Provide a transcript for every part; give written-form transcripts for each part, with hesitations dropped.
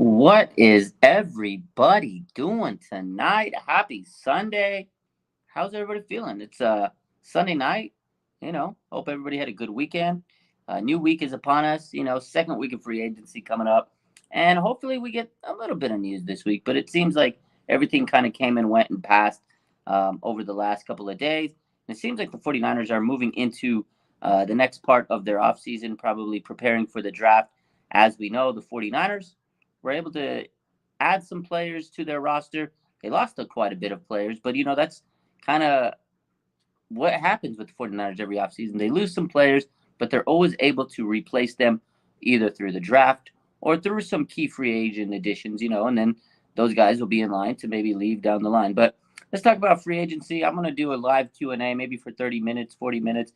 What is everybody doing tonight? Happy Sunday. How's everybody feeling? It's Sunday night. Hope everybody had a good weekend. New week is upon us. Second week of free agency coming up. And hopefully we get a little bit of news this week. But it seems like everything kind of came and went and passed over the last couple of days. And it seems like the 49ers are moving into the next part of their offseason, probably preparing for the draft. As we know, the 49ers were able to add some players to their roster. They lost quite a bit of players, but that's kind of what happens with the 49ers every offseason. They lose some players, but they're always able to replace them either through the draft or through some key free agent additions, and then those guys will be in line to maybe leave down the line. But let's talk about free agency. I'm going to do a live Q&A maybe for 30 minutes, 40 minutes.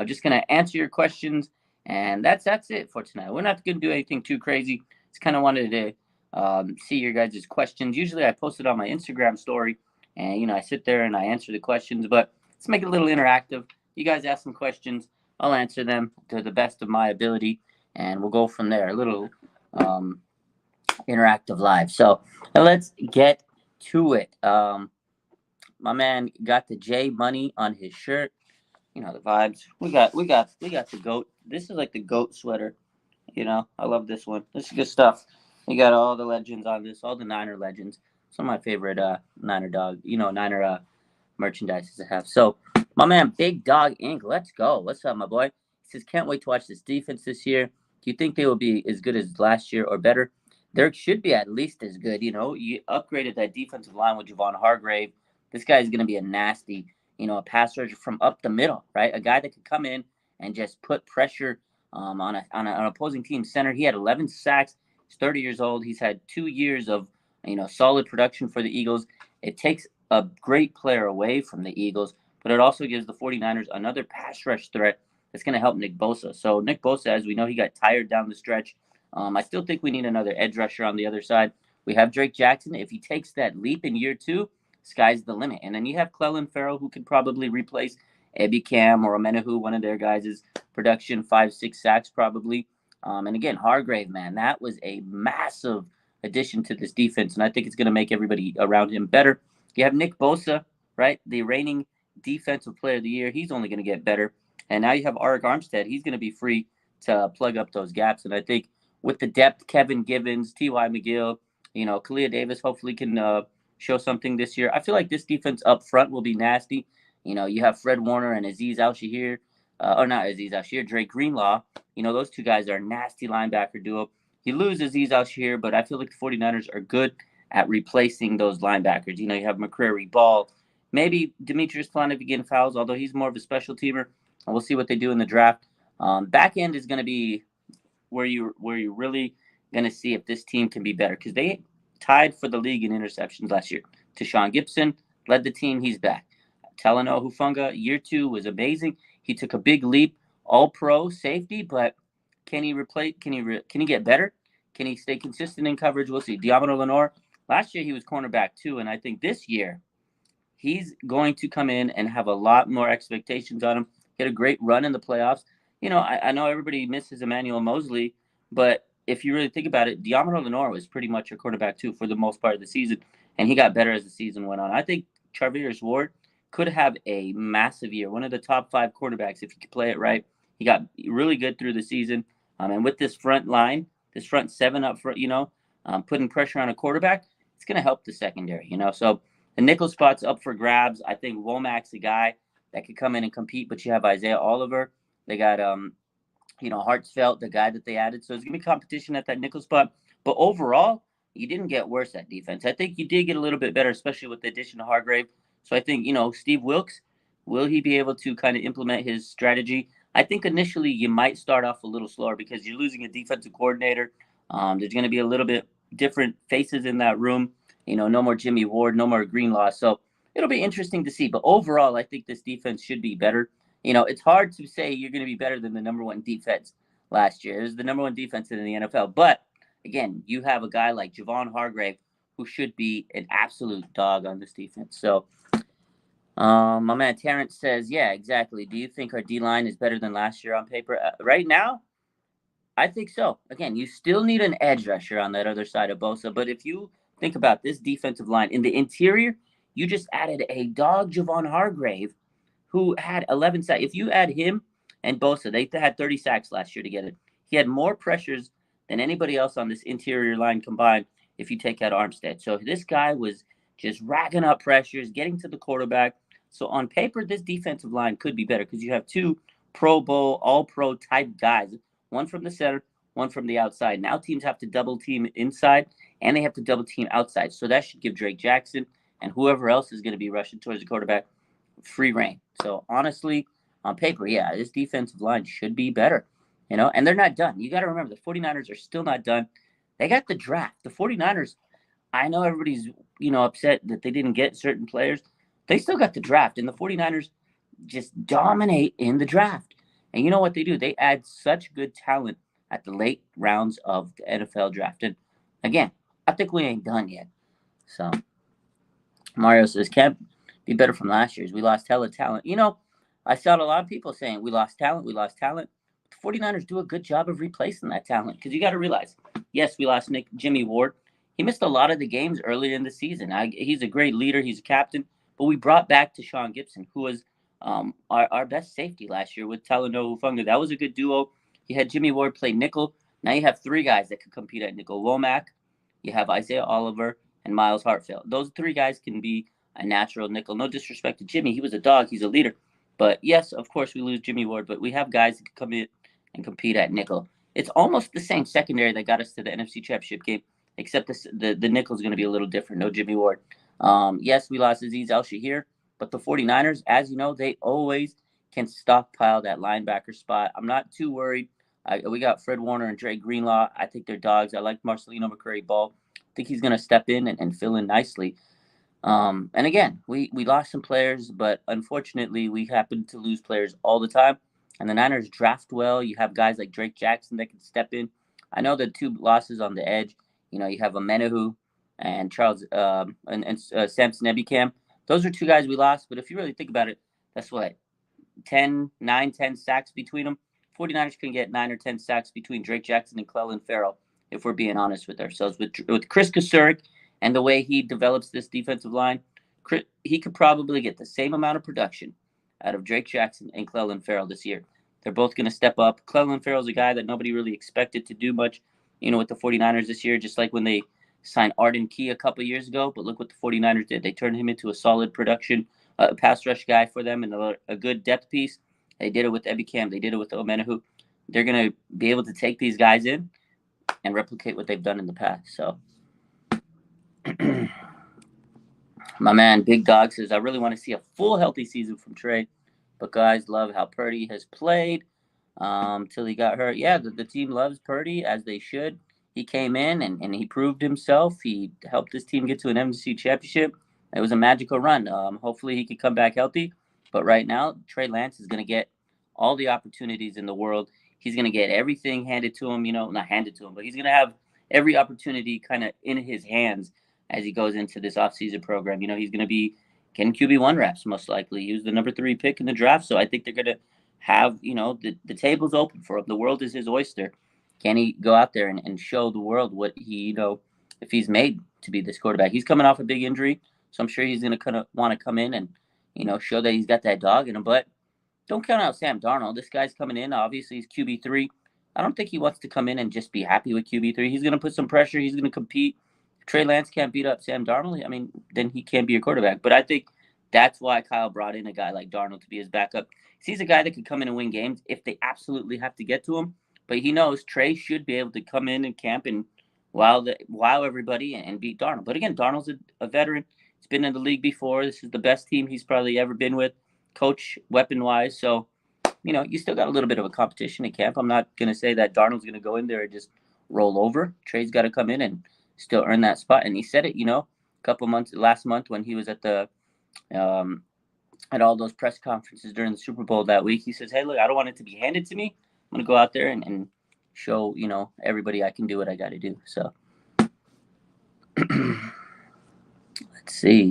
Just going to answer your questions, and that's it for tonight. We're not going to do anything too crazy. Just kind of wanted to see your guys' questions. Usually I post it on my Instagram story, and I sit there and I answer the questions, but let's make it a little interactive. You guys ask some questions, I'll answer them to the best of my ability, and we'll go from there. A little interactive live. So let's get to it. My man got the J Money on his shirt. The vibes. We got the goat. This is like the goat sweater. I love this one. This is good stuff. You got all the legends on this, all the Niner legends. Some of my favorite Niner Niner merchandise to have. So, my man, Big Dog Inc. Let's go. What's up, my boy? He says, can't wait to watch this defense this year. Do you think they will be as good as last year or better? There should be at least as good. You upgraded that defensive line with Javon Hargrave. This guy is going to be a nasty, a pass rusher from up the middle, right? A guy that could come in and just put pressure on an opposing team center. He had 11 sacks. He's 30 years old. He's had 2 years of solid production for the Eagles. It takes a great player away from the Eagles, but it also gives the 49ers another pass rush threat that's going to help Nick Bosa. So Nick Bosa, as we know, he got tired down the stretch. I still think we need another edge rusher on the other side. We have Drake Jackson. If he takes that leap in year 2, sky's the limit. And then you have Clelin Ferrell, who could probably replace Ebby Cam or Omenahu, one of their guys' production, 5-6 sacks probably. And again, Hargrave, man, that was a massive addition to this defense, and I think it's going to make everybody around him better. You have Nick Bosa, right, the reigning defensive player of the year. He's only going to get better. And now you have Arik Armstead. He's going to be free to plug up those gaps. And I think with the depth, Kevin Givens, T.Y. McGill, Kalia Davis hopefully can show something this year. I feel like this defense up front will be nasty. You have Fred Warner and Azeez Al-Shaair, or not Azeez Al-Shaair, Drake Greenlaw. Those two guys are a nasty linebacker duo. You lose Azeez Al-Shaair, but I feel like the 49ers are good at replacing those linebackers. You have McCrary, Ball, maybe Demetrius Planovic getting fouls, although he's more of a special teamer. And we'll see what they do in the draft. Back end is going to be where you're really going to see if this team can be better, because they tied for the league in interceptions last year. Tashawn Gibson led the team. He's back. Talanoa Hufanga, year 2 was amazing. He took a big leap, all-pro safety, but can he replace? Can he get better? Can he stay consistent in coverage? We'll see. Diamond Lenore, last year he was cornerback too, and I think this year he's going to come in and have a lot more expectations on him. He had a great run in the playoffs. I know everybody misses Emmanuel Mosley, but if you really think about it, Diamond Lenore was pretty much a quarterback too for the most part of the season, and he got better as the season went on. I think Charvarius Ward could have a massive year, one of the top 5 quarterbacks if he could play it right. He got really good through the season. And with this front line, this front 7 up front, putting pressure on a quarterback, it's going to help the secondary, So the nickel spot's up for grabs. I think Womack's a guy that could come in and compete, but you have Isaiah Oliver. They got, Hartsfeld, the guy that they added. So it's going to be competition at that nickel spot. But overall, you didn't get worse at defense. I think you did get a little bit better, especially with the addition of Hargrave. So I think, Steve Wilks, will he be able to kind of implement his strategy? I think initially you might start off a little slower because you're losing a defensive coordinator. There's going to be a little bit different faces in that room. No more Jimmy Ward, no more Greenlaw. So it'll be interesting to see. But overall, I think this defense should be better. It's hard to say you're going to be better than the number 1 defense last year. It was the number 1 defense in the NFL. But, again, you have a guy like Javon Hargrave who should be an absolute dog on this defense. So my man Terrence says, yeah, exactly. Do you think our D-line is better than last year on paper? Right now, I think so. Again, you still need an edge rusher on that other side of Bosa, but if you think about this defensive line in the interior, you just added a dog Javon Hargrave who had 11 sacks. If you add him and Bosa, they had 30 sacks last year together. He had more pressures than anybody else on this interior line combined if you take out Armstead. So this guy was just racking up pressures, getting to the quarterback. So on paper, this defensive line could be better because you have two Pro Bowl, All Pro type guys, one from the center, one from the outside. Now teams have to double team inside and they have to double team outside. So that should give Drake Jackson and whoever else is going to be rushing towards the quarterback free reign. So honestly, on paper, yeah, this defensive line should be better, and they're not done. You got to remember the 49ers are still not done. They got the draft. The 49ers, I know everybody's, upset that they didn't get certain players. They still got the draft, and the 49ers just dominate in the draft. And you know what they do? They add such good talent at the late rounds of the NFL draft. And again, I think we ain't done yet. So Mario says, can't be better from last year's. We lost hella talent. I saw a lot of people saying we lost talent, we lost talent. The 49ers do a good job of replacing that talent because you got to realize, yes, we lost Jimmy Ward. He missed a lot of the games earlier in the season. He's a great leader. He's a captain. But we brought back Tashaun Gibson, who was our best safety last year with Talanoa Hufanga. That was a good duo. You had Jimmy Ward play nickel. Now you have three guys that could compete at nickel. Womack, you have Isaiah Oliver, and Miles Hartfield. Those three guys can be a natural nickel. No disrespect to Jimmy. He was a dog. He's a leader. But yes, of course, we lose Jimmy Ward, but we have guys that can come in and compete at nickel. It's almost the same secondary that got us to the NFC Championship game, except the nickel is going to be a little different. No Jimmy Ward. Yes, we lost Azeez Al-Shaair, but the 49ers, as you know, they always can stockpile that linebacker spot. I'm not too worried. We got Fred Warner and Dre Greenlaw. I think they're dogs. I like Marcelino McCurry-Ball. I think he's going to step in and fill in nicely. And again, we lost some players, but unfortunately, we happen to lose players all the time. And the Niners draft well. You have guys like Drake Jackson that can step in. I know the two losses on the edge. You have Amenahu and Charles and Samson Ebicam. Those are two guys we lost. But if you really think about it, that's what 10 sacks between them. 49ers can get 9 or 10 sacks between Drake Jackson and Clelin Ferrell, if we're being honest with ourselves. With Chris Kasurik and the way he develops this defensive line, he could probably get the same amount of production out of Drake Jackson and Clelin Ferrell this year. They're both going to step up. Clelin Ferrell's a guy that nobody really expected to do much, with the 49ers this year, just like when they signed Arden Key a couple years ago. But look what the 49ers did. They turned him into a solid production pass rush guy for them and a good depth piece. They did it with Ebicam. They did it with Omenahu. They're going to be able to take these guys in and replicate what they've done in the past. So my man, Big Dog says, I really want to see a full healthy season from Trey. But guys love how Purdy has played till he got hurt. Yeah, the team loves Purdy, as they should. He came in and he proved himself. He helped his team get to an NFC championship. It was a magical run. Hopefully he can come back healthy. But right now, Trey Lance is going to get all the opportunities in the world. He's going to get everything handed to him, not handed to him, but he's going to have every opportunity kind of in his hands as he goes into this offseason program. He's going to be getting QB1 reps, most likely. He was the number 3 pick in the draft, so I think they're going to have, the table's open for him. The world is his oyster. Can he go out there and show the world what he, if he's made to be this quarterback? He's coming off a big injury, so I'm sure he's going to kind of want to come in and, show that he's got that dog in him. But don't count out Sam Darnold. This guy's coming in. Obviously, he's QB3. I don't think he wants to come in and just be happy with QB3. He's going to put some pressure. He's going to compete. If Trey Lance can't beat up Sam Darnold, then he can't be a quarterback. But I think that's why Kyle brought in a guy like Darnold to be his backup. He's a guy that could come in and win games if they absolutely have to get to him. But he knows Trey should be able to come in and camp and wow everybody and beat Darnold. But again, Darnold's a veteran. He's been in the league before. This is the best team he's probably ever been with, coach weapon-wise. So, you still got a little bit of a competition in camp. I'm not going to say that Darnold's going to go in there and just roll over. Trey's got to come in and still earn that spot. And he said it, last month when he was at at all those press conferences during the Super Bowl that week. He says, hey, look, I don't want it to be handed to me. I'm going to go out there and show, everybody I can do what I got to do. So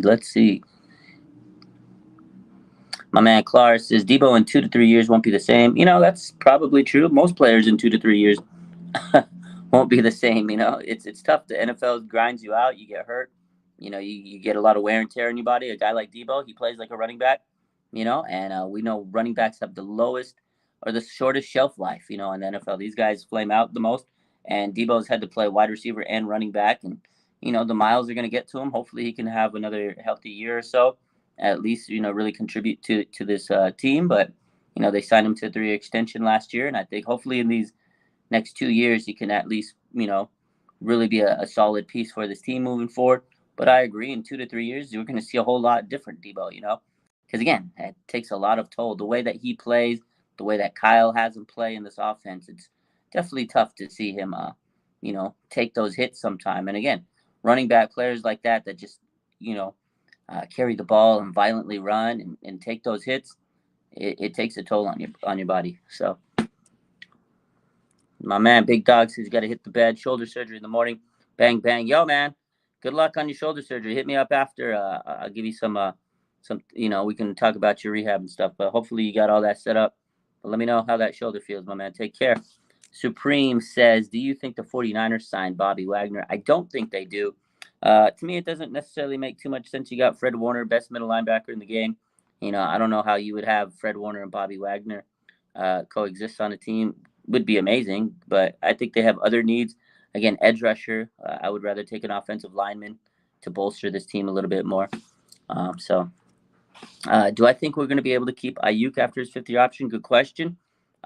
let's see. My man Clark says Debo in 2 to 3 years won't be the same. That's probably true. Most players in 2 to 3 years won't be the same. It's tough. The NFL grinds you out. You get hurt. You get a lot of wear and tear in your body. A guy like Debo, he plays like a running back. And we know running backs have the lowest or the shortest shelf life. In the NFL, these guys flame out the most. And Debo's had to play wide receiver and running back, and the miles are going to get to him. Hopefully, he can have another healthy year or so, at least really contribute to this team. But they signed him to a 3-year extension last year, and I think hopefully in these next 2 years, he can at least, really be a solid piece for this team moving forward. But I agree, in 2 to 3 years, you're going to see a whole lot different Debo, because again, it takes a lot of toll. The way that he plays, the way that Kyle has him play in this offense, it's definitely tough to see him, take those hits sometime. And again, running back players like that just, carry the ball and violently run and take those hits, it takes a toll on your body. So my man, Big Dog, says he's got to hit the bed. Shoulder surgery in the morning. Bang, bang. Yo, man, good luck on your shoulder surgery. Hit me up after. I'll give you some, we can talk about your rehab and stuff. But hopefully you got all that set up. But let me know how that shoulder feels, my man. Take care. Supreme says, do you think the 49ers signed Bobby Wagner? I don't think they do. To me, it doesn't necessarily make too much sense. You got Fred Warner, best middle linebacker in the game. I don't know how you would have Fred Warner and Bobby Wagner coexist on a team. Would be amazing, but I think they have other needs. Again, edge rusher. I would rather take an offensive lineman to bolster this team a little bit more. Do I think we're going to be able to keep Ayuk after his 5th-year option? Good question.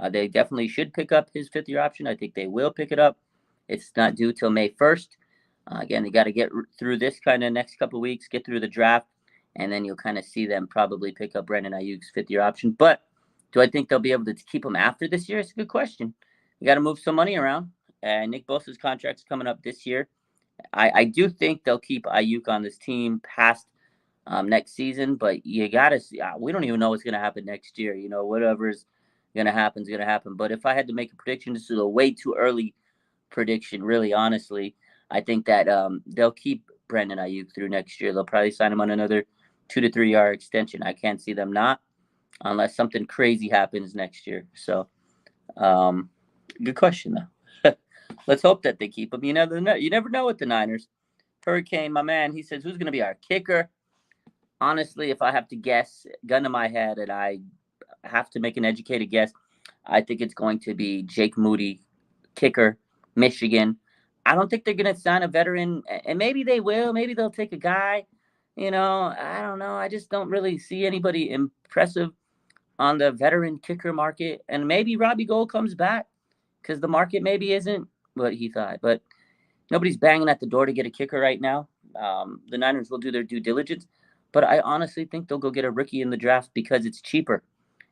They definitely should pick up his 5th-year option. I think they will pick it up. It's not due till May 1st. Again, they got to get through this kind of next couple of weeks, get through the draft, and then you'll kind of see them probably pick up Brandon Ayuk's 5th-year option. But do I think they'll be able to keep him after this year? It's a good question. You got to move some money around. And Nick Bosa's contract's coming up this year. I do think they'll keep Ayuk on this team past next season, but you got to see. We don't even know what's going to happen next year. Whatever's going to happen is going to happen. But if I had to make a prediction, this is a way too early prediction, really, honestly. I think that they'll keep Brandon Ayuk through next year. They'll probably sign him on another 2 to 3 year extension. I can't see them not, unless something crazy happens next year. So, good question though. Let's hope that they keep him. You never know. You never know with the Niners. Hurricane, my man, he says, who's going to be our kicker? Honestly, if I have to guess, gun to my head, and I have to make an educated guess, I think it's going to be Jake Moody, kicker, Michigan. I don't think they're going to sign a veteran, and maybe they will. Maybe they'll take a guy. I don't know. I just don't really see anybody impressive on the veteran kicker market. And maybe Robbie Gould comes back because the market maybe isn't what he thought. But nobody's banging at the door to get a kicker right now. The Niners will do their due diligence. But I honestly think they'll go get a rookie in the draft because it's cheaper.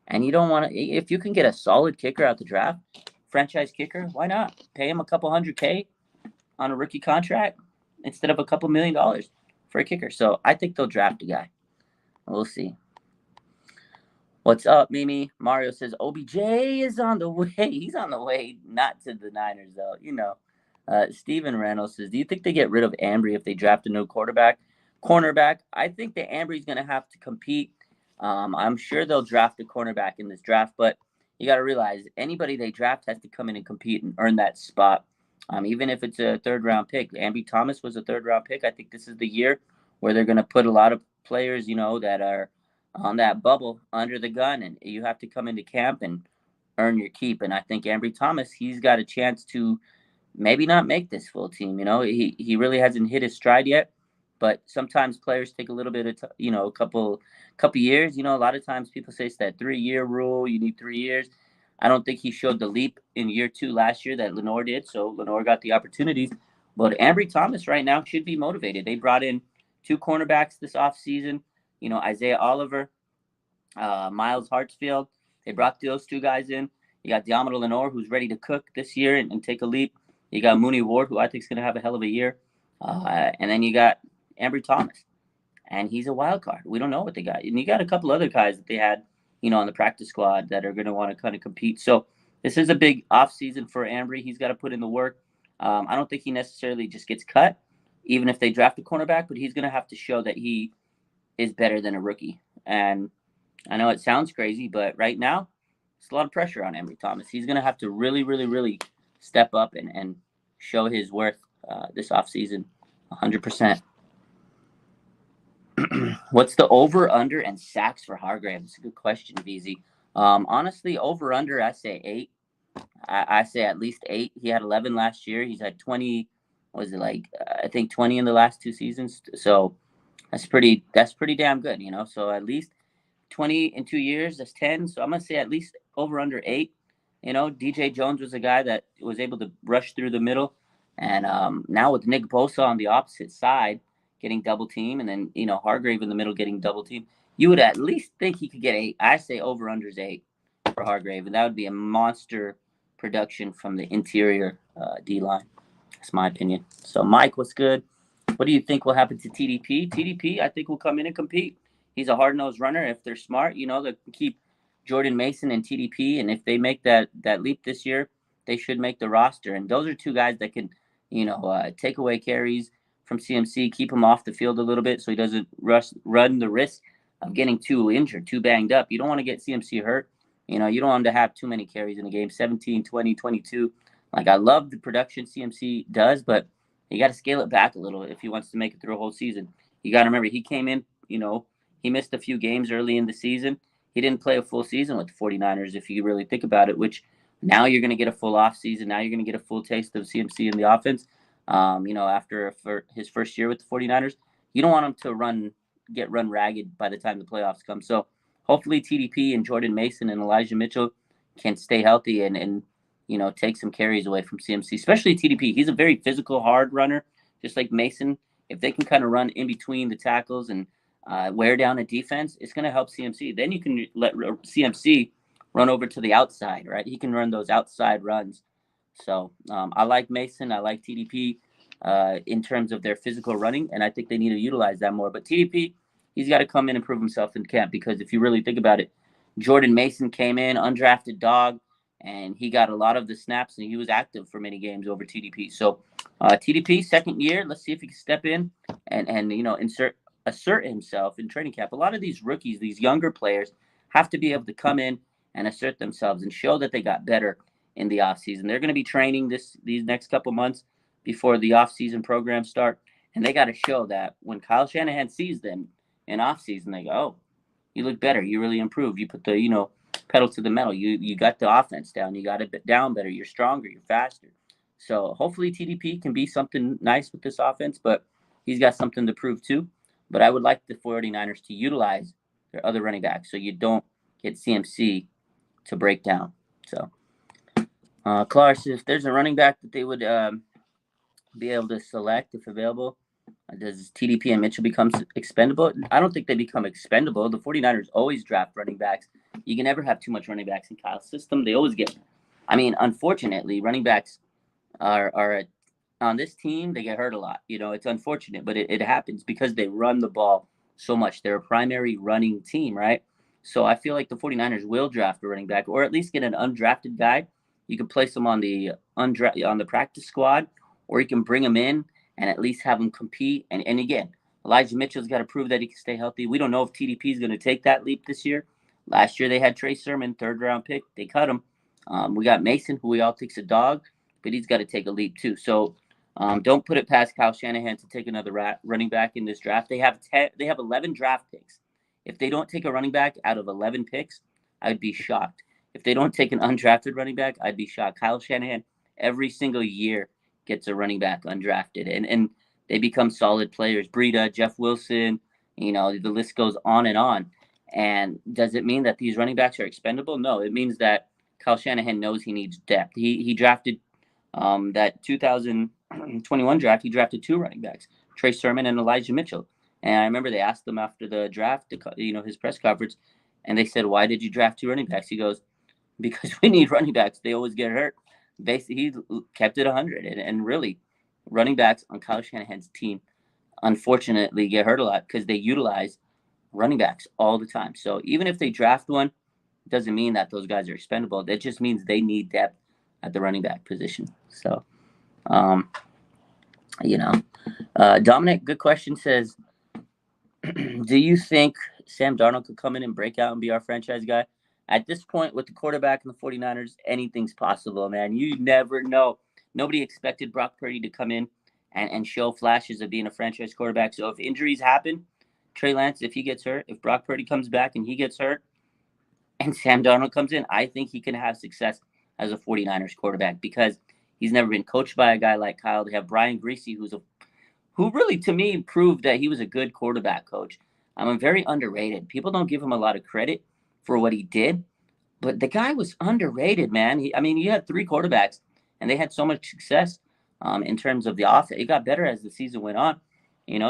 And you don't want to, if you can get a solid kicker out the draft, franchise kicker, why not? Pay him a couple $100K on a rookie contract instead of a couple $1 million for a kicker. So I think they'll draft a guy. We'll see. What's up, Mimi? Mario says OBJ is on the way. He's on the way, not to the Niners, though. Steven Reynolds says, do you think they get rid of Ambry if they draft a new cornerback? I think that Ambry's going to have to compete. I'm sure they'll draft a cornerback in this draft, but you got to realize anybody they draft has to come in and compete and earn that spot. Even if it's a 3rd-round pick. Ambry Thomas was a 3rd-round pick. I think this is the year where they're going to put a lot of players, that are on that bubble under the gun, and you have to come into camp and earn your keep. And I think Ambry Thomas, he's got a chance to maybe not make this full team. He really hasn't hit his stride yet. But sometimes players take a little bit of, a couple years. A lot of times people say it's that 3-year rule. You need 3 years. I don't think he showed the leap in year 2 last year that Lenore did. So Lenore got the opportunities. But Ambry Thomas right now should be motivated. They brought in 2 cornerbacks this offseason. Isaiah Oliver, Miles Hartsfield. They brought those 2 guys in. You got Diamond Lenore, who's ready to cook this year and take a leap. You got Mooney Ward, who I think is going to have a hell of a year. And then you got Ambry Thomas, and he's a wild card. We don't know what they got. And you got a couple other guys that they had, on the practice squad that are going to want to kind of compete. So this is a big offseason for Ambry. He's got to put in the work. I don't think he necessarily just gets cut, even if they draft a cornerback, but he's going to have to show that he is better than a rookie. And I know it sounds crazy, but right now, it's a lot of pressure on Ambry Thomas. He's going to have to really, really, really step up and show his worth this offseason 100%. What's the over under and sacks for Hargrave? It's a good question, VZ. Honestly, over under, I say 8. I say at least 8. He had 11 last year. He's had 20. Was it like I think 20 in the last 2 seasons? So that's pretty damn good, you know. So at least 20 in 2 years, that's 10. So I'm gonna say at least over under 8. You know, DJ Jones was a guy that was able to rush through the middle, and now with Nick Bosa on the opposite side getting double team, and then Hargrave in the middle getting double team, you would at least think he could get 8. I say over unders 8 for Hargrave, and that would be a monster production from the interior D line. That's my opinion. So Mike, what's good? What do you think will happen to TDP? TDP, I think will come in and compete. He's a hard-nosed runner. If they're smart, they keep Jordan Mason and TDP, and if they make that leap this year, they should make the roster. And those are two guys that can, take away carries from CMC, keep him off the field a little bit so he doesn't run the risk of getting too injured, too banged up. You don't want to get CMC hurt. You don't want him to have too many carries in a game, 17, 20, 22. Like, I love the production CMC does, but you got to scale it back a little if he wants to make it through a whole season. You got to remember, he came in, he missed a few games early in the season. He didn't play a full season with the 49ers, if you really think about it, which now you're going to get a full off season. Now you're going to get a full taste of CMC in the offense. After his first year with the 49ers, you don't want him to get run ragged by the time the playoffs come. So hopefully TDP and Jordan Mason and Elijah Mitchell can stay healthy and take some carries away from CMC, especially TDP. He's a very physical, hard runner, just like Mason. If they can kind of run in between the tackles and wear down a defense, it's going to help CMC. Then you can let CMC run over to the outside, right? He can run those outside runs. So I like Mason. I like TDP in terms of their physical running, and I think they need to utilize that more. But TDP, he's got to come in and prove himself in camp, because if you really think about it, Jordan Mason came in, undrafted dog, and he got a lot of the snaps, and he was active for many games over TDP. So TDP, second year, let's see if he can step in and assert himself in training camp. A lot of these rookies, these younger players, have to be able to come in and assert themselves and show that they got better in the offseason. They're going to be training these next couple months before the offseason programs start, and they got to show that when Kyle Shanahan sees them in offseason, they go, oh, you look better. You really improved. You put the, pedal to the metal. You got the offense down. You got it down better. You're stronger. You're faster. So hopefully TDP can be something nice with this offense, but he's got something to prove too. But I would like the 49ers to utilize their other running backs so you don't get CMC to break down. So Clark, if there's a running back that they would be able to select if available, does TDP and Mitchell become expendable? I don't think they become expendable. The 49ers always draft running backs. You can never have too much running backs in Kyle's system. They always get, unfortunately, running backs are on this team, they get hurt a lot. It's unfortunate, but it happens because they run the ball so much. They're a primary running team, right? So I feel like the 49ers will draft a running back, or at least get an undrafted guy. You can place him on the on the practice squad, or you can bring him in and at least have him compete. And again, Elijah Mitchell's got to prove that he can stay healthy. We don't know if TDP is going to take that leap this year. Last year they had Trey Sermon, 3rd-round pick. They cut him. We got Mason, who we all think's a dog, but he's got to take a leap too. So don't put it past Kyle Shanahan to take another running back in this draft. They have 11 draft picks. If they don't take a running back out of 11 picks, I'd be shocked. If they don't take an undrafted running back, I'd be shocked. Kyle Shanahan every single year gets a running back undrafted, and they become solid players. Breida, Jeff Wilson, the list goes on and on. And does it mean that these running backs are expendable? No, it means that Kyle Shanahan knows he needs depth. He drafted that 2021 draft. He drafted 2 running backs, Trey Sermon and Elijah Mitchell. And I remember they asked him after the draft, his press conference, and they said, "Why did you draft 2 running backs?" He goes, "Because we need running backs. They always get hurt." He kept it 100, and really, running backs on Kyle Shanahan's team, unfortunately, get hurt a lot because they utilize running backs all the time. So even if they draft one, it doesn't mean that those guys are expendable. That just means they need depth at the running back position. So, Dominic, good question, says, do you think Sam Darnold could come in and break out and be our franchise guy? At this point, with the quarterback and the 49ers, anything's possible, man. You never know. Nobody expected Brock Purdy to come in and show flashes of being a franchise quarterback. So if injuries happen, Trey Lance, if he gets hurt, if Brock Purdy comes back and he gets hurt, and Sam Darnold comes in, I think he can have success as a 49ers quarterback because he's never been coached by a guy like Kyle. They have Brian Griese, who really, to me, proved that he was a good quarterback coach. I'm very underrated. People don't give him a lot of credit for what he did, but the guy was underrated, man. You had three quarterbacks, and they had so much success in terms of the offense. It got better as the season went on.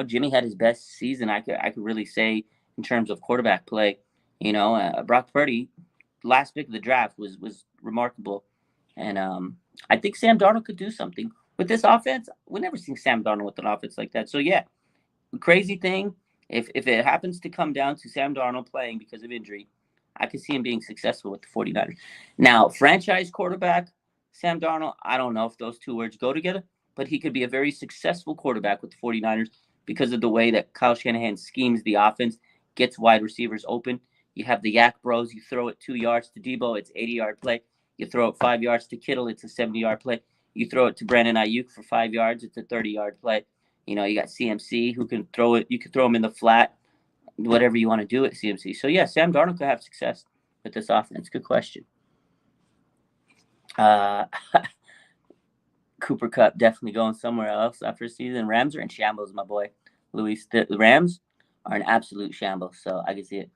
Jimmy had his best season, I could really say, in terms of quarterback play. Brock Purdy, last pick of the draft, was remarkable, and I think Sam Darnold could do something with this offense. We've never seen Sam Darnold with an offense like that. So yeah, crazy thing. If it happens to come down to Sam Darnold playing because of injury, I could see him being successful with the 49ers. Now, franchise quarterback, Sam Darnold, I don't know if those two words go together, but he could be a very successful quarterback with the 49ers because of the way that Kyle Shanahan schemes the offense, gets wide receivers open. You have the Yak Bros. You throw it 2 yards to Debo, it's 80-yard play. You throw it 5 yards to Kittle, it's a 70-yard play. You throw it to Brandon Ayuk for 5 yards, it's a 30-yard play. You got CMC who can throw it. You could throw him in the flat, whatever you want to do at CMC. So, yeah, Sam Darnold could have success with this offense. Good question. Cooper Kupp definitely going somewhere else after a season. Rams are in shambles, my boy. Luis, the Rams are an absolute shambles, so I can see it.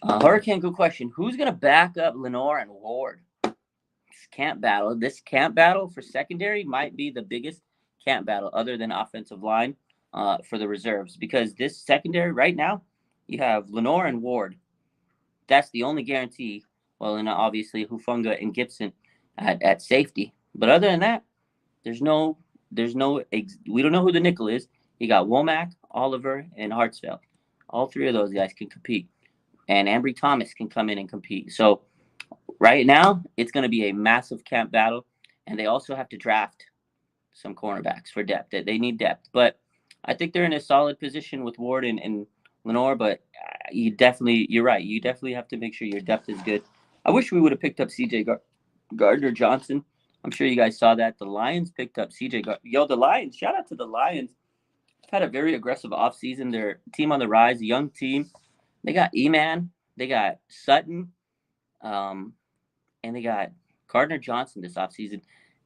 Hurricane, good question. Who's going to back up Lenoir and Ward? This camp battle for secondary might be the biggest camp battle other than offensive line for the reserves, because this secondary right now, you have Lenoir and Ward. That's the only guarantee. Well, and obviously Hufanga and Gibson at safety. But other than that, we don't know who the nickel is. You got Womack, Oliver, and Hartsfield. All three of those guys can compete. And Ambry Thomas can come in and compete. So right now, it's going to be a massive camp battle. And they also have to draft some cornerbacks for depth. They need depth. But I think they're in a solid position with Ward and Lenoir. But you're right. You definitely have to make sure your depth is good. I wish we would have picked up C.J. Gardner-Johnson. I'm sure you guys saw that. The Lions picked up C.J. The Lions. Shout out to the Lions. Had a very aggressive offseason. Their team on the rise, a young team. They got E-Man. They got Sutton. And they got Gardner-Johnson this offseason.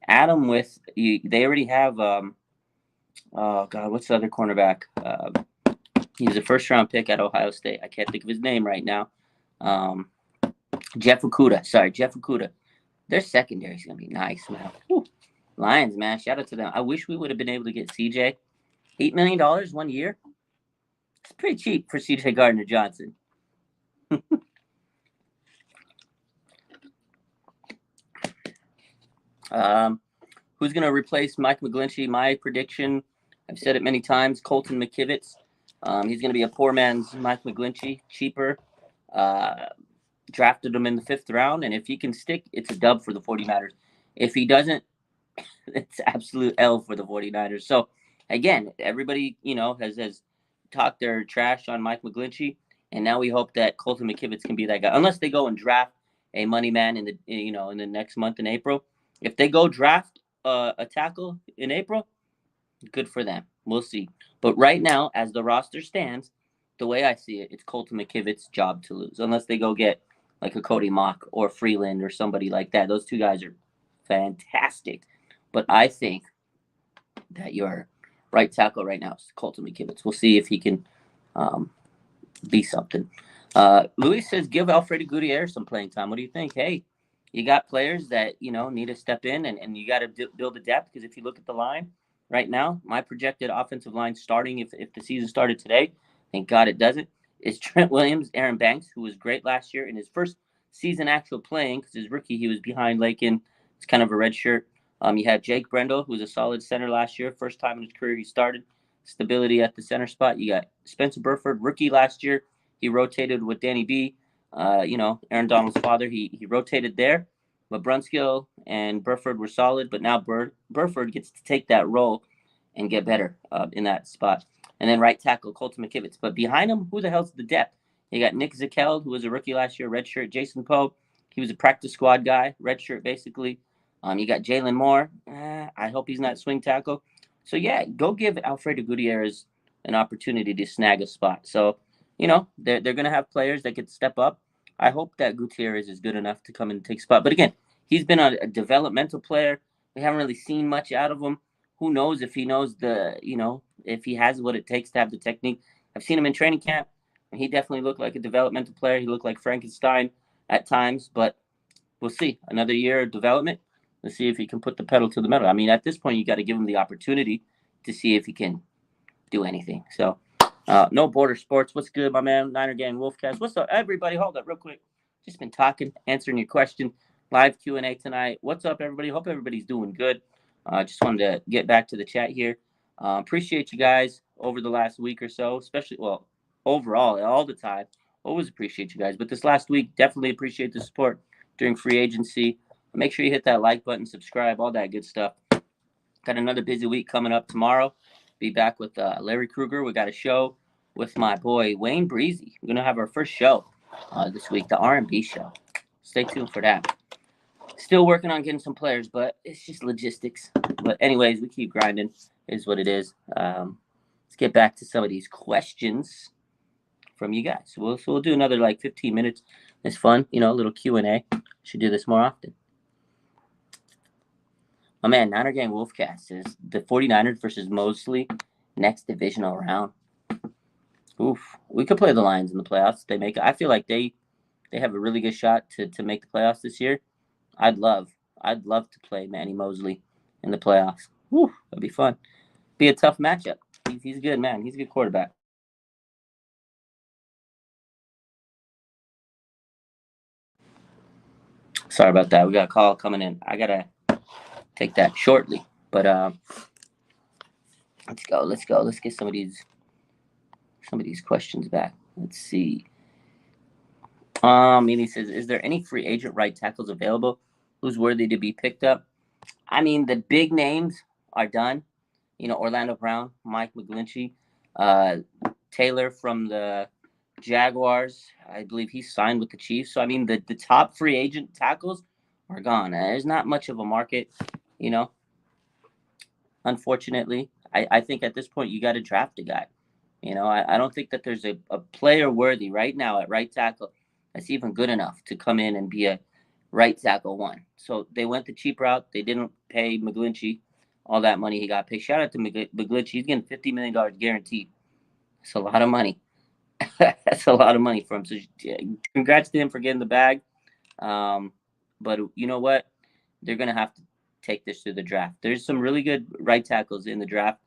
Adam they already have, what's the other cornerback? He was a first-round pick at Ohio State. I can't think of his name right now. Jeff Okudah. Their secondary is going to be nice, man. Whew. Lions, man. Shout out to them. I wish we would have been able to get CJ. $8 million 1 year? It's pretty cheap for CJ Gardner-Johnson. Who's going to replace Mike McGlinchey? My prediction, I've said it many times, Colton McKivitz. He's going to be a poor man's Mike McGlinchey, cheaper. Drafted him in the 5th round, and if he can stick, it's a dub for the 49ers. If he doesn't, it's absolute L for the 49ers. So, again, everybody, has talked their trash on Mike McGlinchey, and now we hope that Colton McKivitz can be that guy. Unless they go and draft a money man in the next month in April. If they go draft a tackle in April, good for them. We'll see. But right now, as the roster stands, the way I see it, it's Colton McKivitz's job to lose, unless they go get like a Cody Mock or Freeland or somebody like that. Those two guys are fantastic. But I think that your right tackle right now is Colton McKivitz. We'll see if he can be something. Luis says, give Alfredo Gutierrez some playing time. What do you think? Hey, you got players that, need to step in, and you got to build the depth, because if you look at the line right now, my projected offensive line starting, if the season started today, thank God it doesn't, is Trent Williams, Aaron Banks, who was great last year in his first season actual playing, because his rookie, he was behind Lakin. It's kind of a red shirt. You have Jake Brendel, who was a solid center last year. First time in his career he started. Stability at the center spot. You got Spencer Burford, rookie last year. He rotated with Danny B. Aaron Donald's father. He rotated there. But Brunskill and Burford were solid, but now Burford gets to take that role and get better in that spot. And then right tackle, Colton McKivitz. But behind him, who the hell's the depth? You got Nick Zakel, who was a rookie last year, redshirt. Jason Pope, he was a practice squad guy, redshirt basically. You got Jalen Moore. I hope he's not swing tackle. So yeah, go give Alfredo Gutierrez an opportunity to snag a spot. So they're gonna have players that could step up. I hope that Gutierrez is good enough to come and take spot. But again, he's been a developmental player. We haven't really seen much out of him. Who knows if he knows if he has what it takes to have the technique. I've seen him in training camp, and he definitely looked like a developmental player. He looked like Frankenstein at times, but we'll see. Another year of development. Let's see if he can put the pedal to the metal. I mean, at this point, you got to give him the opportunity to see if he can do anything. So, No Border Sports. What's good, my man? Niner Gang Wolfcast. What's up, everybody? Hold up real quick. Just been talking, answering your question. Live Q&A tonight. What's up, everybody? Hope everybody's doing good. Just wanted to get back to the chat here. Appreciate you guys over the last week or so, especially, well, overall, all the time. Always appreciate you guys. But this last week, definitely appreciate the support during free agency. Make sure you hit that like button, subscribe, all that good stuff. Got another busy week coming up tomorrow. Be back with Larry Kruger. We got a show with my boy Wayne Breezy. We're gonna have our first show this week, the R&B show. Stay tuned for that. Still working on getting some players, but it's just logistics. But anyways, we keep grinding. Is what it is. Let's get back to some of these questions from you guys. So we'll do another like 15 minutes. It's fun, a little Q&A. Should do this more often. Oh man, Niner Gang Wolfcast is the 49ers versus Mosley next divisional round. Oof. We could play the Lions in the playoffs. I feel like they have a really good shot to make the playoffs this year. I'd love to play Manny Mosley in the playoffs. Woo, that'd be fun. Be a tough matchup. He's a good man. He's a good quarterback. Sorry about that. We got a call coming in. I gotta take that shortly. But let's go. Let's get some of these questions back. Let's see. He says, is there any free agent right tackles available who's worthy to be picked up? I mean, the big names are done. Orlando Brown, Mike McGlinchey, Taylor from the Jaguars. I believe he signed with the Chiefs. So, I mean, the top free agent tackles are gone. There's not much of a market, unfortunately. I think at this point you got to draft a guy. I don't think that there's a player worthy right now at right tackle that's even good enough to come in and be a right tackle one. So they went the cheap route. They didn't pay McGlinchey all that money he got paid. Shout out to McGlinchey. He's getting $50 million guaranteed. That's a lot of money. That's a lot of money for him. So congrats to him for getting the bag. But you know what? They're going to have to take this through the draft. There's some really good right tackles in the draft.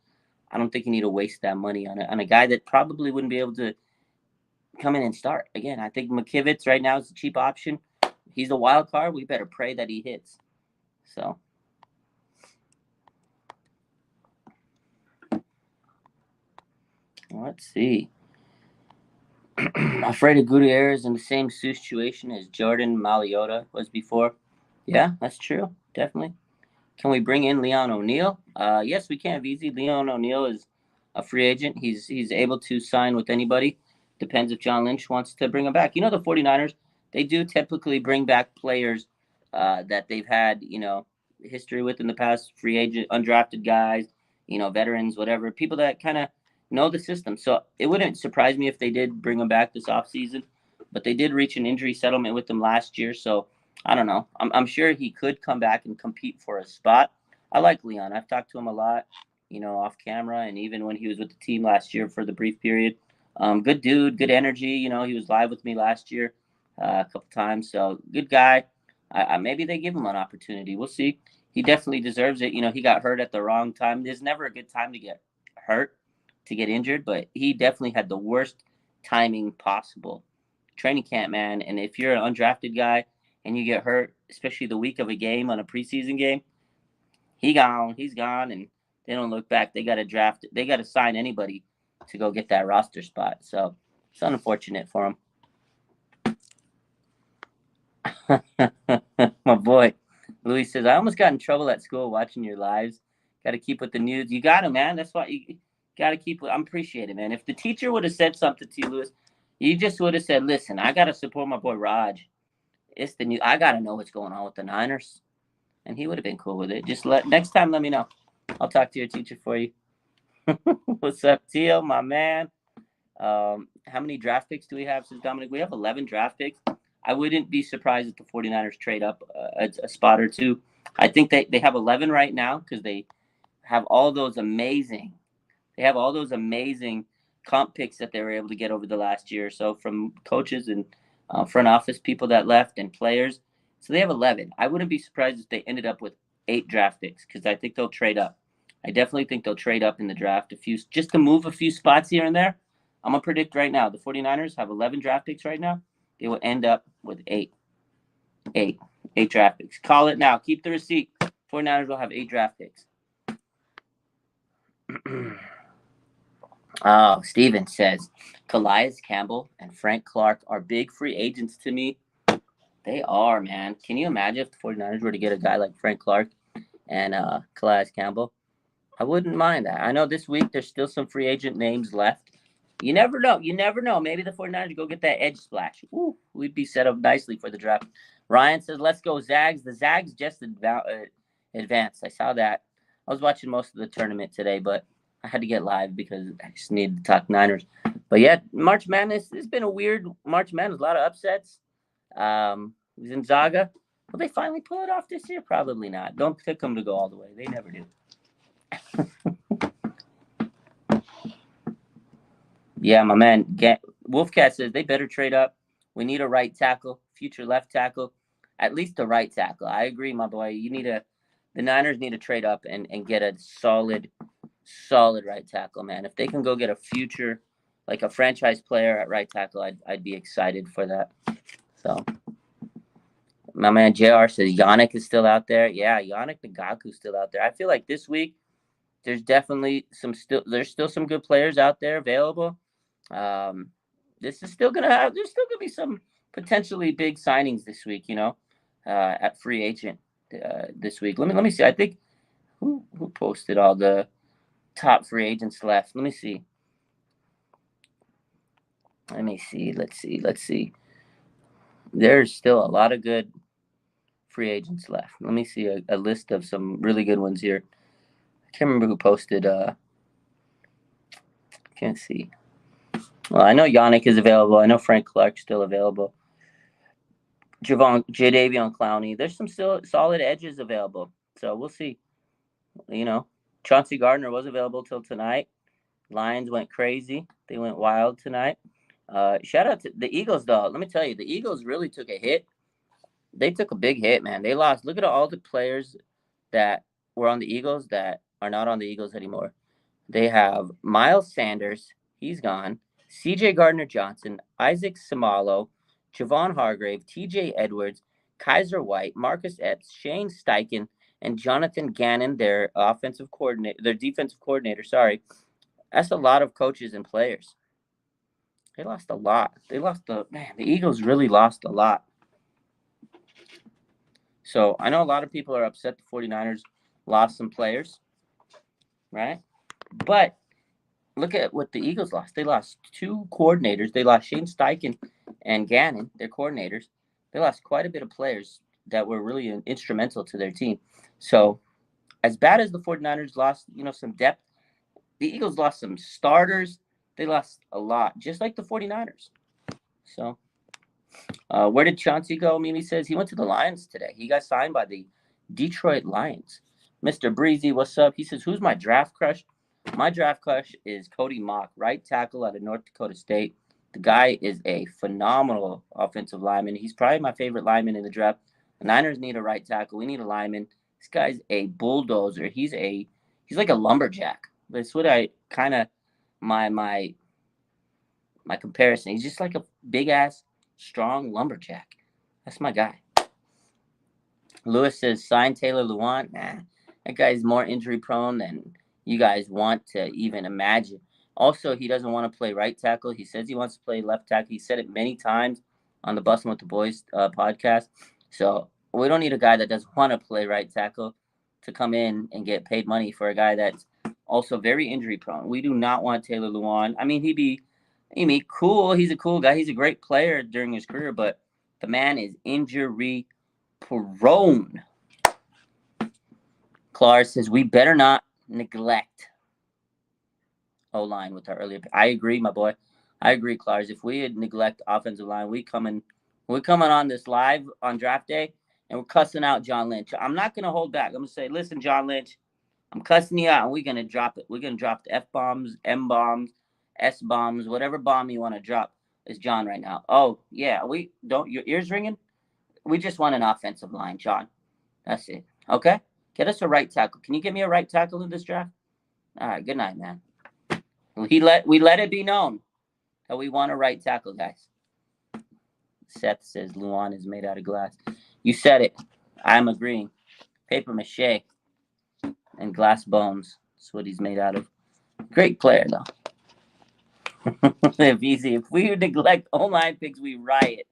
I don't think you need to waste that money on a guy that probably wouldn't be able to come in and start. Again, I think McKivitz right now is a cheap option. He's a wild card. We better pray that he hits. So. Let's see. Alfredo Gutierrez in the same situation as Jordan Mailata was before. Yeah, that's true. Definitely. Can we bring in Leon O'Neal? Yes, we can. Easy. Leon O'Neal is a free agent. He's able to sign with anybody. Depends if John Lynch wants to bring him back. The 49ers, they do typically bring back players that they've had, history with in the past, free agent, undrafted guys, veterans, whatever, people that kind of know the system. So it wouldn't surprise me if they did bring him back this offseason, but they did reach an injury settlement with him last year. So I don't know. I'm sure he could come back and compete for a spot. I like Leon. I've talked to him a lot, off camera, and even when he was with the team last year for the brief period. Good dude, good energy. He was live with me last year a couple times. So good guy. Maybe they give him an opportunity. We'll see. He definitely deserves it. He got hurt at the wrong time. There's never a good time to get hurt, to get injured, but he definitely had the worst timing possible. Training camp, man. And if you're an undrafted guy and you get hurt, especially the week of a game on a preseason game, he's gone, and they don't look back. They got to draft. They got to sign anybody to go get that roster spot. So it's unfortunate for him. My boy, Louis says, I almost got in trouble at school watching your lives. Got to keep with the news. You got it, man. That's why you got to keep. I'm appreciated, man. If the teacher would have said something to you, Louis, You just would have said, "Listen, I gotta support my boy Raj. It's the new. I gotta know what's going on with the Niners," and he would have been cool with it. Just next time. Let me know. I'll talk to your teacher for you. What's up, Teal, my man? How many draft picks do we have? Says Dominic. We have 11 draft picks. I wouldn't be surprised if the 49ers trade up a spot or two. I think they have 11 right now because they have all those amazing. They have all those amazing comp picks that they were able to get over the last year or so from coaches and front office people that left and players. So they have 11. I wouldn't be surprised if they ended up with 8 draft picks because I think they'll trade up. I definitely think they'll trade up in the draft a few just to move a few spots here and there. I'm going to predict right now the 49ers have 11 draft picks right now. They will end up with 8. 8. 8 draft picks. Call it now. Keep the receipt. 49ers will have 8 draft picks. Oh, Steven says Calais Campbell and Frank Clark are big free agents to me. They are, man. Can you imagine if the 49ers were to get a guy like Frank Clark and Calais Campbell? I wouldn't mind that. I know this week there's still some free agent names left. You never know. You never know. Maybe the 49ers go get that edge splash. Ooh, we'd be set up nicely for the draft. Ryan says, let's go, Zags. The Zags just advanced. I saw that. I was watching most of the tournament today, but I had to get live because I just needed to talk Niners. But yeah, March Madness, it's been a weird March Madness. A lot of upsets. Gonzaga, will they finally pull it off this year? Probably not. Don't pick them to go all the way. They never do. Yeah, my man. Wolfcat says they better trade up. We need a right tackle, future left tackle, at least a right tackle. I agree, my boy. The Niners need to trade up and get a solid right tackle, man. If they can go get a future, like a franchise player at right tackle, I'd be excited for that. So, my man JR says Yannick is still out there. Yeah, Yannick Ngakoue still out there. I feel like this week there's definitely there's still some good players out there available. This is still there's still gonna be some potentially big signings this week, at free agent this week. Let me see. I think who posted all the top free agents left. Let me see. Let's see. There's still a lot of good free agents left. Let me see a list of some really good ones here. I can't remember who posted. Can't see. Well, I know Yannick is available. I know Frank Clark's still available. Jadeveon Clowney. There's some still solid edges available. So we'll see. Chauncey Gardner was available till tonight. Lions went crazy. They went wild tonight. Shout out to the Eagles, though. Let me tell you, the Eagles really took a hit. They took a big hit, man. They lost. Look at all the players that were on the Eagles that are not on the Eagles anymore. They have Miles Sanders. He's gone. C.J. Gardner-Johnson, Isaac Seumalo, Javon Hargrave, T.J. Edwards, Kaiser White, Marcus Epps, Shane Steichen, and Jonathan Gannon, their defensive coordinator. Sorry, that's a lot of coaches and players. They lost a lot. The Eagles really lost a lot. So I know a lot of people are upset the 49ers lost some players, right? But look at what the Eagles lost. They lost 2 coordinators. They lost Shane Steichen and Gannon, their coordinators. They lost quite a bit of players that were really instrumental to their team. So as bad as the 49ers lost, some depth, the Eagles lost some starters. They lost a lot, just like the 49ers. So where did Chauncey go? Mimi says he went to the Lions today. He got signed by the Detroit Lions. Mr. Breezy, what's up? He says, who's my draft crush? My draft crush is Cody Mock, right tackle out of North Dakota State. The guy is a phenomenal offensive lineman. He's probably my favorite lineman in the draft. The Niners need a right tackle. We need a lineman. This guy's a bulldozer. He's like a lumberjack. That's what I kind of my comparison. He's just like a big ass, strong lumberjack. That's my guy. Lewis says sign Taylor Lewan. Nah, that guy's more injury prone than you guys want to even imagine. Also, he doesn't want to play right tackle. He says he wants to play left tackle. He said it many times on the Bussin' with the Boys podcast. So we don't need a guy that doesn't want to play right tackle to come in and get paid money for a guy that's also very injury prone. We do not want Taylor Lewan. I mean, he'd be I mean, cool. He's a cool guy. He's a great player during his career, but the man is injury prone. Clark says we better not neglect O-line with our earlier. I agree, my boy. I agree, Clark. If we had neglect offensive line, we're coming on this live on draft day, and we're cussing out John Lynch. I'm not gonna hold back. I'm gonna say, listen, John Lynch, I'm cussing you out, and we're gonna drop it. We're gonna drop the F bombs, M bombs, S bombs, whatever bomb you want to drop is John right now. Oh yeah, we don't. Your ears ringing? We just want an offensive line, John. That's it. Okay, get us a right tackle. Can you get me a right tackle in this draft? All right. Good night, man. We let it be known that we want a right tackle, guys. Seth says Luan is made out of glass. You said it. I'm agreeing. Paper mache and glass bones. That's what he's made out of. Great player, though. If we neglect O-line picks, we riot.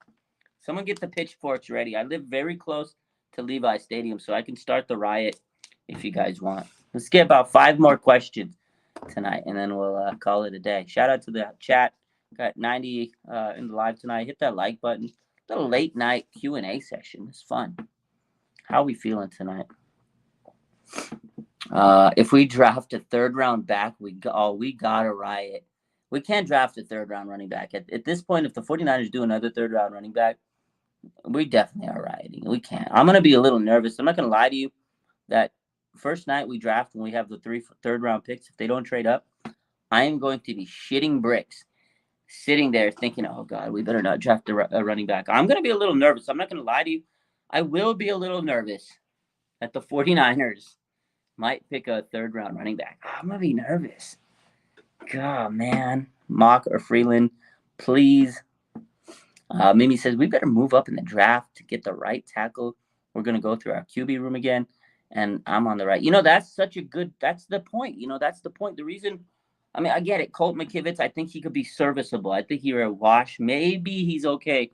Someone get the pitchforks ready. I live very close to Levi Stadium, so I can start the riot if you guys want. Let's get about 5 more questions tonight, and then we'll call it a day. Shout out to the chat. Got 90 in the live tonight. Hit that like button. The late night Q&A session. It's fun. How are we feeling tonight? If we draft a third round back, we got a riot. We can't draft a third round running back. At this point, if the 49ers do another third round running back, we definitely are rioting. We can't. I'm going to be a little nervous. I'm not going to lie to you that first night we draft when we have the 3 third round picks, if they don't trade up, I am going to be shitting bricks sitting there thinking, oh, God, we better not draft a running back. I'm going to be a little nervous. I'm not going to lie to you. I will be a little nervous that the 49ers might pick a third round running back. I'm going to be nervous. God, man. Mock or Freeland, please. Mimi says, we better move up in the draft to get the right tackle. We're going to go through our QB room again, and I'm on the right. That's the point. That's the point. The reason, I get it. Colt McKivitz, I think he could be serviceable. I think he's a wash. Maybe he's okay,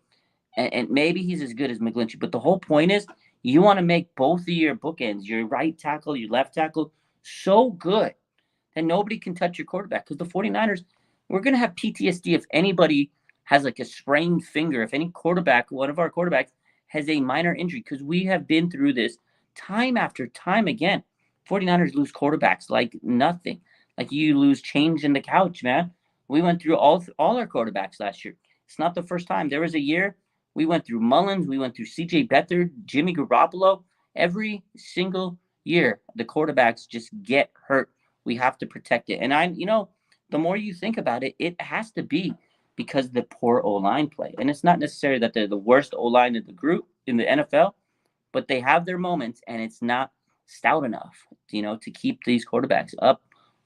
and maybe he's as good as McGlinchey. But the whole point is you want to make both of your bookends, your right tackle, your left tackle, so good that nobody can touch your quarterback. Because the 49ers, we're going to have PTSD if anybody has like a sprained finger, if any quarterback, one of our quarterbacks, has a minor injury, because we have been through this time after time again. 49ers lose quarterbacks like nothing. Like you lose change in the couch, man. We went through all our quarterbacks last year. It's not the first time. There was a year we went through Mullins, we went through CJ Beathard, Jimmy Garoppolo. Every single year, the quarterbacks just get hurt. We have to protect it. And the more you think about it, it has to be because the poor O-line play. And it's not necessarily that they're the worst O-line in the group in the NFL, but they have their moments, and it's not stout enough, to keep these quarterbacks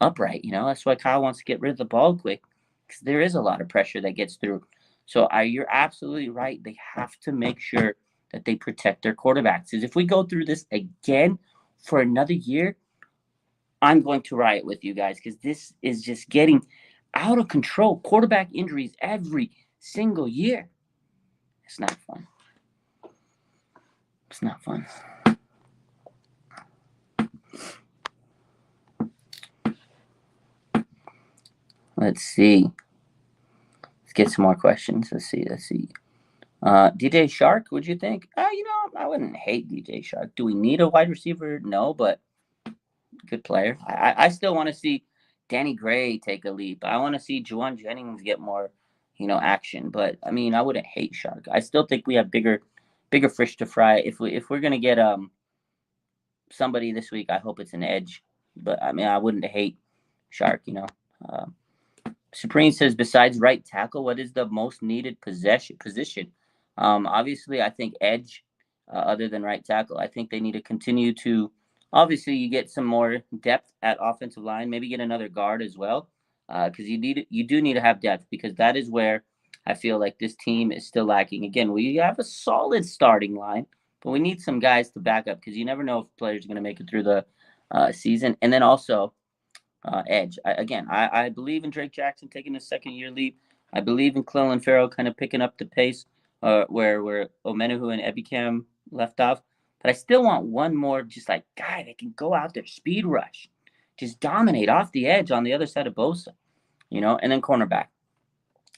upright. That's why Kyle wants to get rid of the ball quick, because there is a lot of pressure that gets through. So you're absolutely right. They have to make sure that they protect their quarterbacks. Because if we go through this again for another year, I'm going to riot with you guys, because this is just getting out of control. Quarterback injuries every single year. It's not fun. It's not fun. Let's see. Let's get some more questions. Let's see. DJ Chark, what'd you think? I wouldn't hate DJ Chark. Do we need a wide receiver? No, but good player. I still want to see Danny Gray take a leap. I want to see Juwan Jennings get more, action. But I wouldn't hate Chark. I still think we have bigger fish to fry. If we're gonna get somebody this week, I hope it's an edge. But I wouldn't hate Chark. Supreme says, besides right tackle, what is the most needed position? Obviously, I think edge, other than right tackle. I think they need to continue to. Obviously, you get some more depth at offensive line. Maybe get another guard as well, because you do need to have depth, because that is where I feel like this team is still lacking. Again, we have a solid starting line, but we need some guys to back up, because you never know if players are going to make it through the season. And then also edge. I believe in Drake Jackson taking a second-year leap. I believe in Clelin Ferrell kind of picking up the pace where Omenahu and Ebikam left off. But I still want one more just like guy that can go out there, speed rush, just dominate off the edge on the other side of Bosa, and then cornerback.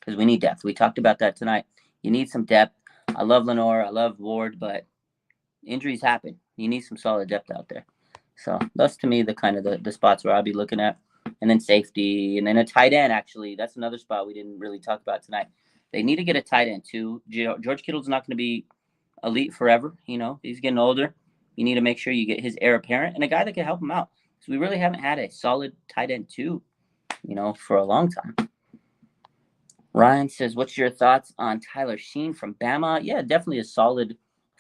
because we need depth. We talked about that tonight. You need some depth. I love Lenore. I love Ward, but injuries happen. You need some solid depth out there. So that's to me the kind of the spots where I'll be looking at. And then safety, and then a tight end. Actually, that's another spot we didn't really talk about tonight. They need to get a tight end too. George Kittle's not going to be elite forever. He's getting older. You need to make sure you get his heir apparent and a guy that can help him out. So we really haven't had a solid tight end too, for a long time. Ryan says, what's your thoughts on Tyler Sheen from Bama? Yeah, definitely a solid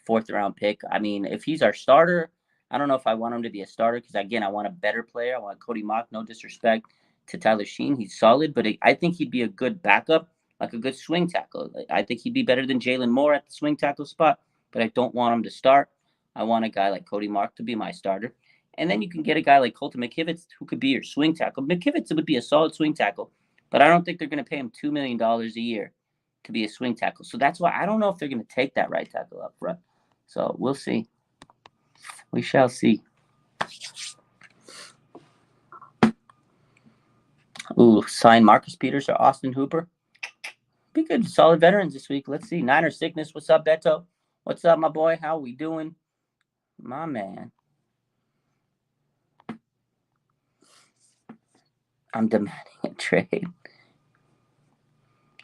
4th-round pick. I mean, if he's our starter, I don't know if I want him to be a starter because, again, I want a better player. I want Cody Mauch, no disrespect to Tyler Sheen. He's solid, but I think he'd be a good backup, like a good swing tackle. I think he'd be better than Jalen Moore at the swing tackle spot, but I don't want him to start. I want a guy like Cody Mauch to be my starter. And then you can get a guy like Colton McKivitz who could be your swing tackle. McKivitz would be a solid swing tackle, but I don't think they're going to pay him $2 million a year to be a swing tackle. So that's why I don't know if they're going to take that right tackle up front. So we'll see. We shall see. Ooh, sign Marcus Peters or Austin Hooper. Be good. Solid veterans this week. Let's see. Niner Sickness. What's up, Beto? What's up, my boy? How we doing? My man. I'm demanding a trade.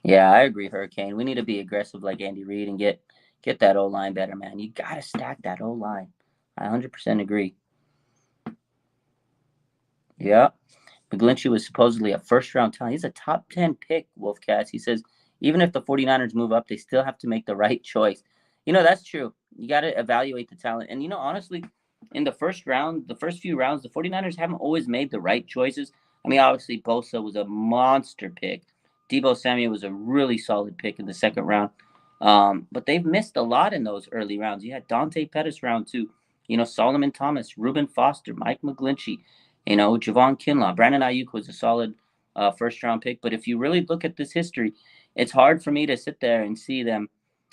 Yeah, I agree, Hurricane. We need to be aggressive like Andy Reid and get that O-line better, man. You got to stack that O-line. I 100% agree. Yeah. McGlinchey was supposedly a first-round talent. He's a top 10 pick, Wolfcats. He says, even if the 49ers move up, they still have to make the right choice. That's true. You got to evaluate the talent. And, honestly, in the first round, the first few rounds, the 49ers haven't always made the right choices. I mean, obviously, Bosa was a monster pick. Deebo Samuel was a really solid pick in the second round. But they've missed a lot in those early rounds. You had Dante Pettis round 2. Solomon Thomas, Reuben Foster, Mike McGlinchey, Javon Kinlaw. Brandon Ayuk was a solid first-round pick. But if you really look at this history, it's hard for me to sit there and see them,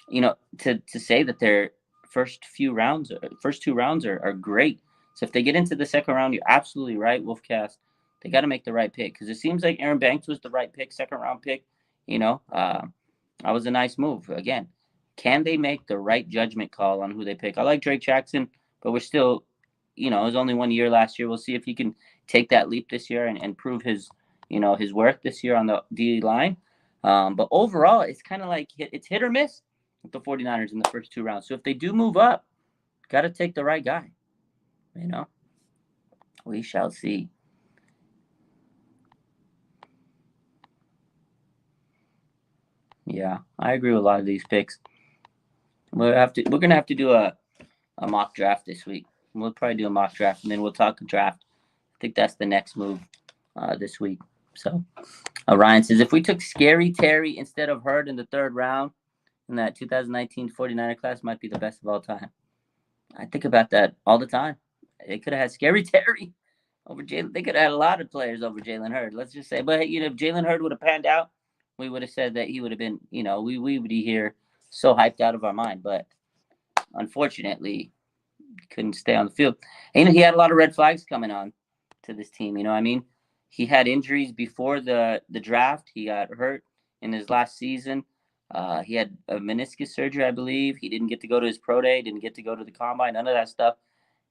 to say that their first 2 rounds are great. So if they get into the second round, you're absolutely right, Wolfcast. They got to make the right pick because it seems like Aaron Banks was the right pick, second-round pick. That was a nice move. Again, can they make the right judgment call on who they pick? I like Drake Jackson, but we're still, it was only 1 year last year. We'll see if he can take that leap this year and prove his worth this year on the D line. But overall, it's kind of like it's hit or miss with the 49ers in the first 2 rounds. So if they do move up, got to take the right guy. We shall see. Yeah, I agree with a lot of these picks. We're gonna have to do a mock draft this week. We'll probably do a mock draft and then we'll talk draft. I think that's the next move this week. So Ryan says, if we took Scary Terry instead of Hurd in the 3rd round, in that 2019 49er class might be the best of all time. I think about that all the time. They could have had Scary Terry over Jalen. They could have had a lot of players over Jalen Hurd. Let's just say, but if Jalen Hurd would have panned out, we would have said that he would have been, we would be here so hyped out of our mind. But unfortunately, couldn't stay on the field. And he had a lot of red flags coming on to this team. He had injuries before the draft. He got hurt in his last season. He had a meniscus surgery, I believe. He didn't get to go to his pro day, didn't get to go to the combine, none of that stuff.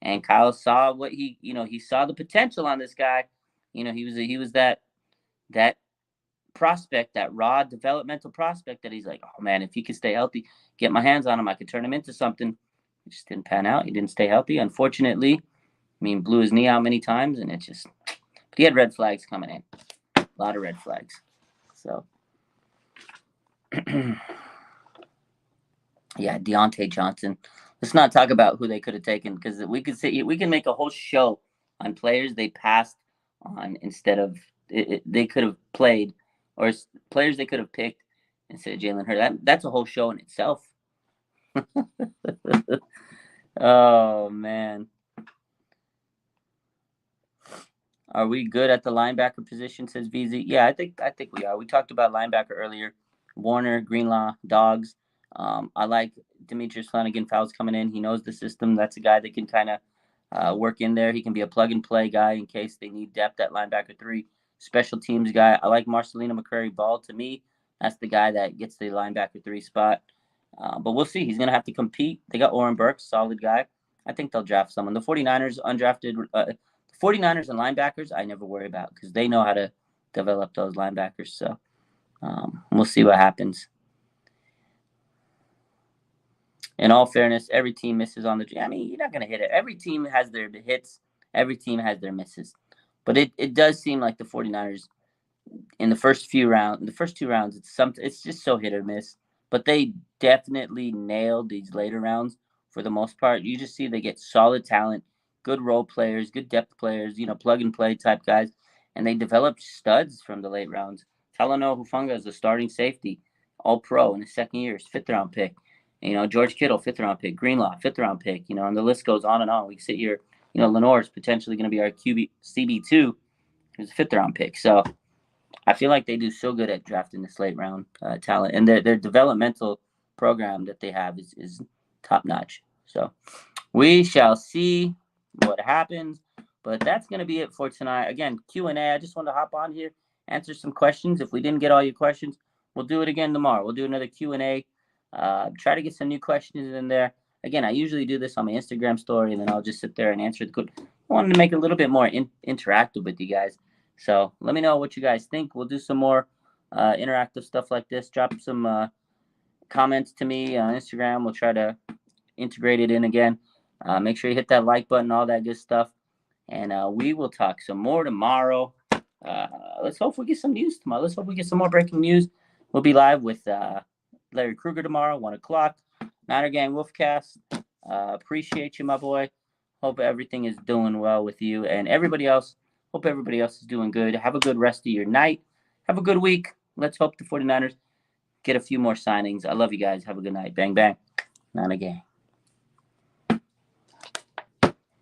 And Kyle saw what he saw the potential on this guy. He was that prospect, that raw developmental prospect that he's like, oh man, if he could stay healthy, get my hands on him, I could turn him into something. It just didn't pan out. He didn't stay healthy, unfortunately. Blew his knee out many times, and but he had red flags coming in. A lot of red flags. So, yeah, Deontay Johnson. Let's not talk about who they could have taken because we can make a whole show on players they passed on instead of they could have played, or players they could have picked instead of Jalen Hurd. That's a whole show in itself. Oh man. Are we good at the linebacker position, says VZ? Yeah, I think we are. We talked about linebacker earlier. Warner, Greenlaw, Dogs. I like Demetrius Flanagan. Fowles coming in. He knows the system. That's a guy that can kind of work in there. He can be a plug-and-play guy in case they need depth at linebacker 3. Special teams guy. I like Marcelino McCrary Ball. To me, That's the guy that gets the linebacker 3 spot. But we'll see. He's going to have to compete. They got Oren Burks, solid guy. I think they'll draft someone. The 49ers undrafted, 49ers and linebackers, I never worry about because they know how to develop those linebackers. So we'll see what happens. In all fairness, every team misses on the. I mean, you're not going to hit it. Every team has their hits. Every team has their misses. But it does seem like the 49ers in the first 2 rounds, it's just so hit or miss. But they definitely nailed these later rounds for the most part. You just see they get solid talent, good role players, good depth players, plug and play type guys, and they developed studs from the late rounds. Talanoa Hufanga is a starting safety, all pro in his second year, his 5th-round pick. George Kittle, 5th-round pick. Greenlaw, 5th-round pick. And the list goes on and on. We sit here. Lenoir is potentially going to be our CB2, who's a 5th-round pick. So I feel like they do so good at drafting this late round talent, and their developmental program that they have is top notch. So we shall see what happens. But that's going to be it for tonight. Again, Q&A. I just wanted to hop on here, answer some questions. If we didn't get all your questions, we'll do it again tomorrow. We'll do another Q&A. Try to get some new questions in there. Again, I usually do this on my Instagram story, and then I'll just sit there and answer the questions. I wanted to make it a little bit more interactive with you guys. So let me know what you guys think. We'll do some more interactive stuff like this. Drop some comments to me on Instagram. We'll try to integrate it in again. Make sure you hit that like button, all that good stuff. And we will talk some more tomorrow. Let's hope we get some news tomorrow. Let's hope we get some more breaking news. We'll be live with Larry Kruger tomorrow, 1 o'clock. Niner Gang Wolfcast. Appreciate you, my boy. Hope everything is doing well with you and everybody else. Hope everybody else is doing good. Have a good rest of your night. Have a good week. Let's hope the 49ers get a few more signings. I love you guys. Have a good night. Bang, bang. Niner Gang.